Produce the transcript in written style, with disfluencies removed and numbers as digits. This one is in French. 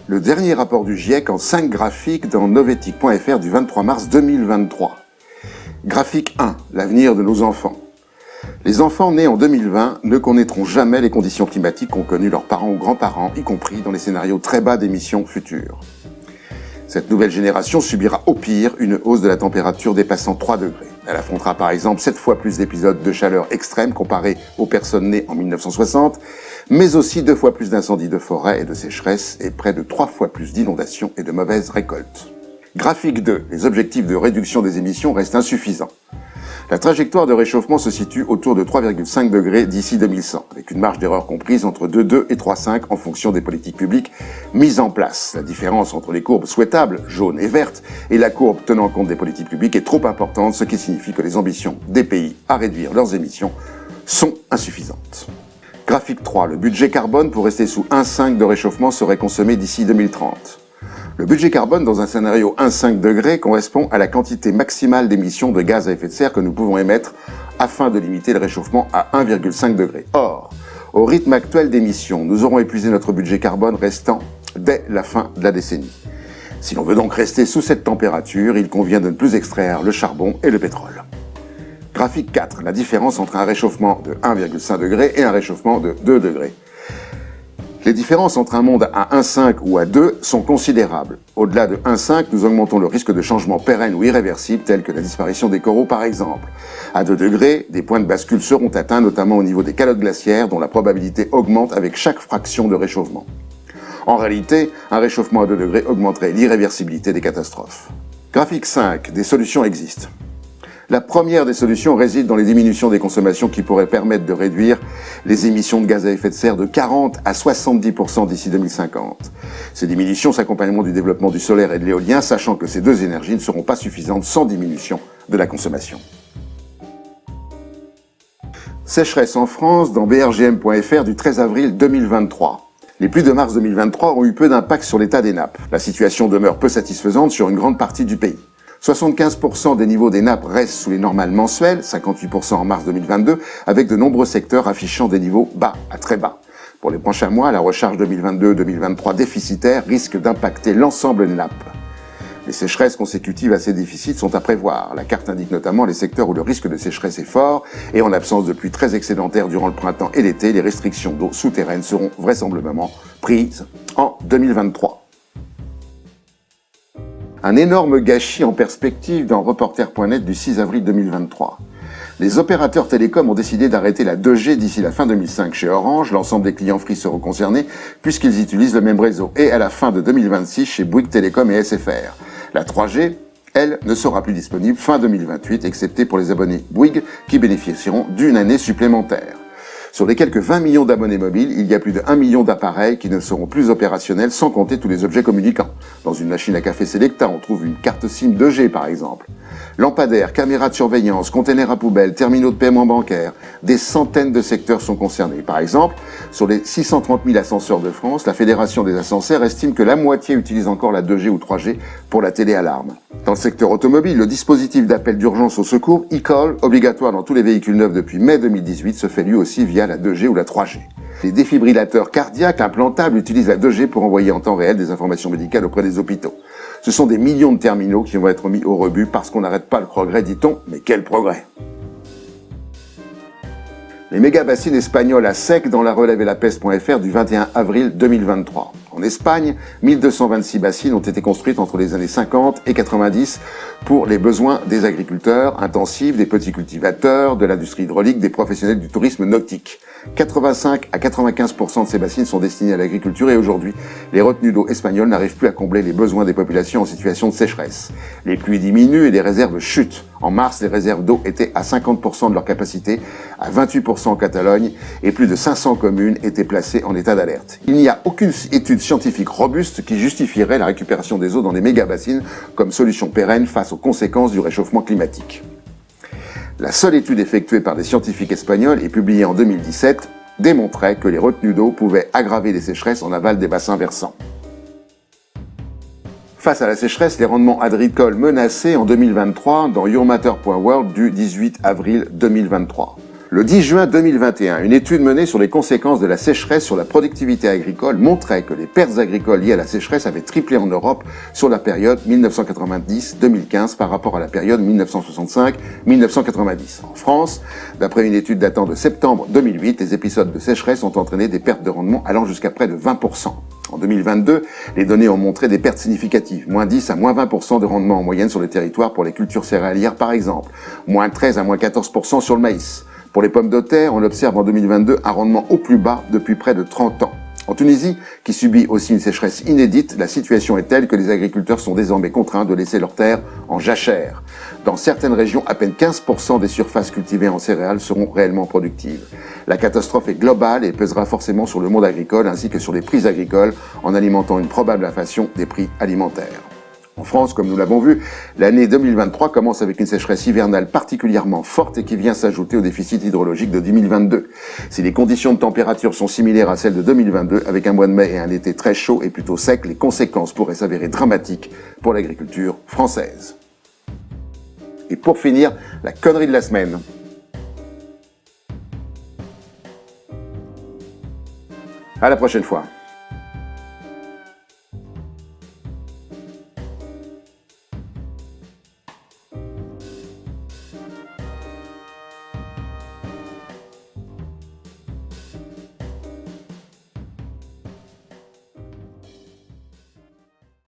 Le dernier rapport du GIEC en 5 graphiques dans Novetic.fr du 23 mars 2023. Graphique 1. L'avenir de nos enfants. Les enfants nés en 2020 ne connaîtront jamais les conditions climatiques qu'ont connues leurs parents ou grands-parents, y compris dans les scénarios très bas d'émissions futures. Cette nouvelle génération subira au pire une hausse de la température dépassant 3 degrés. Elle affrontera par exemple 7 fois plus d'épisodes de chaleur extrême comparés aux personnes nées en 1960, mais aussi 2 fois plus d'incendies de forêt et de sécheresse et près de 3 fois plus d'inondations et de mauvaises récoltes. Graphique 2. Les objectifs de réduction des émissions restent insuffisants. La trajectoire de réchauffement se situe autour de 3,5 degrés d'ici 2100, avec une marge d'erreur comprise entre 2,2 et 3,5 en fonction des politiques publiques mises en place. La différence entre les courbes souhaitables, jaune et verte, et la courbe tenant compte des politiques publiques est trop importante, ce qui signifie que les ambitions des pays à réduire leurs émissions sont insuffisantes. Graphique 3. Le budget carbone pour rester sous 1,5 de réchauffement serait consommé d'ici 2030. Le budget carbone dans un scénario 1,5 degrés correspond à la quantité maximale d'émissions de gaz à effet de serre que nous pouvons émettre afin de limiter le réchauffement à 1,5 degrés. Or, au rythme actuel d'émissions, nous aurons épuisé notre budget carbone restant dès la fin de la décennie. Si l'on veut donc rester sous cette température, il convient de ne plus extraire le charbon et le pétrole. Graphique 4. La différence entre un réchauffement de 1,5 degré et un réchauffement de 2 degrés. Les différences entre un monde à 1,5 ou à 2 sont considérables. Au-delà de 1,5, nous augmentons le risque de changement pérenne ou irréversible, tel que la disparition des coraux par exemple. À 2 degrés, des points de bascule seront atteints, notamment au niveau des calottes glaciaires, dont la probabilité augmente avec chaque fraction de réchauffement. En réalité, un réchauffement à 2 degrés augmenterait l'irréversibilité des catastrophes. Graphique 5. Des solutions existent. La première des solutions réside dans les diminutions des consommations qui pourraient permettre de réduire les émissions de gaz à effet de serre de 40 à 70% d'ici 2050. Ces diminutions s'accompagneront du développement du solaire et de l'éolien, sachant que ces deux énergies ne seront pas suffisantes sans diminution de la consommation. Sécheresse en France dans brgm.fr du 13 avril 2023. Les pluies de mars 2023 ont eu peu d'impact sur l'état des nappes. La situation demeure peu satisfaisante sur une grande partie du pays. 75% des niveaux des nappes restent sous les normales mensuelles, 58% en mars 2022, avec de nombreux secteurs affichant des niveaux bas à très bas. Pour les prochains mois, la recharge 2022-2023 déficitaire risque d'impacter l'ensemble des nappes. Les sécheresses consécutives à ces déficits sont à prévoir. La carte indique notamment les secteurs où le risque de sécheresse est fort et en l'absence de pluies très excédentaires durant le printemps et l'été, les restrictions d'eau souterraine seront vraisemblablement prises en 2023. Un énorme gâchis en perspective dans Reporter.net du 6 avril 2023. Les opérateurs télécoms ont décidé d'arrêter la 2G d'ici la fin 2005 chez Orange. L'ensemble des clients Free seront concernés puisqu'ils utilisent le même réseau. Et à la fin de 2026 chez Bouygues Télécom et SFR. La 3G, elle, ne sera plus disponible fin 2028, excepté pour les abonnés Bouygues qui bénéficieront d'une année supplémentaire. Sur les quelques 20 millions d'abonnés mobiles, il y a plus de 1 million d'appareils qui ne seront plus opérationnels sans compter tous les objets communicants. Dans une machine à café Selecta, on trouve une carte SIM 2G par exemple. Lampadaires, caméras de surveillance, containers à poubelle, terminaux de paiement bancaire, des centaines de secteurs sont concernés. Par exemple, sur les 630 000 ascenseurs de France, la Fédération des ascenseurs estime que la moitié utilise encore la 2G ou 3G pour la téléalarme. Dans le secteur automobile, le dispositif d'appel d'urgence au secours, e-call, obligatoire dans tous les véhicules neufs depuis mai 2018, se fait lui aussi via la 2G ou la 3G. Les défibrillateurs cardiaques implantables utilisent la 2G pour envoyer en temps réel des informations médicales auprès des hôpitaux. Ce sont des millions de terminaux qui vont être mis au rebut parce qu'on n'arrête pas le progrès, dit-on, mais quel progrès! Les méga-bassines espagnoles à sec dans la relève et la peste.fr du 21 avril 2023. En Espagne, 1226 bassines ont été construites entre les années 50 et 90 pour les besoins des agriculteurs intensifs, des petits cultivateurs, de l'industrie hydraulique, des professionnels du tourisme nautique. 85 à 95% de ces bassines sont destinées à l'agriculture et aujourd'hui, les retenues d'eau espagnoles n'arrivent plus à combler les besoins des populations en situation de sécheresse. Les pluies diminuent et les réserves chutent. En mars, les réserves d'eau étaient à 50% de leur capacité, à 28% en Catalogne et plus de 500 communes étaient placées en état d'alerte. Il n'y a aucune étude scientifique robuste qui justifierait la récupération des eaux dans les méga-bassines comme solution pérenne face aux conséquences du réchauffement climatique. La seule étude effectuée par des scientifiques espagnols et publiée en 2017 démontrait que les retenues d'eau pouvaient aggraver les sécheresses en aval des bassins versants. Face à la sécheresse, les rendements agricoles menacés en 2023 dans yourmatter.world du 18 avril 2023. Le 10 juin 2021, une étude menée sur les conséquences de la sécheresse sur la productivité agricole montrait que les pertes agricoles liées à la sécheresse avaient triplé en Europe sur la période 1990-2015 par rapport à la période 1965-1990. En France, d'après une étude datant de septembre 2008, les épisodes de sécheresse ont entraîné des pertes de rendement allant jusqu'à près de 20%. En 2022, les données ont montré des pertes significatives, moins 10 à moins 20% de rendement en moyenne sur le territoire pour les cultures céréalières par exemple, moins 13 à moins 14% sur le maïs. Pour les pommes de terre, on observe en 2022 un rendement au plus bas depuis près de 30 ans. En Tunisie, qui subit aussi une sécheresse inédite, la situation est telle que les agriculteurs sont désormais contraints de laisser leurs terres en jachère. Dans certaines régions, à peine 15% des surfaces cultivées en céréales seront réellement productives. La catastrophe est globale et pèsera forcément sur le monde agricole ainsi que sur les prix agricoles en alimentant une probable inflation des prix alimentaires. En France, comme nous l'avons vu, l'année 2023 commence avec une sécheresse hivernale particulièrement forte et qui vient s'ajouter au déficit hydrologique de 2022. Si les conditions de température sont similaires à celles de 2022, avec un mois de mai et un été très chaud et plutôt sec, les conséquences pourraient s'avérer dramatiques pour l'agriculture française. Et pour finir, la connerie de la semaine. À la prochaine fois.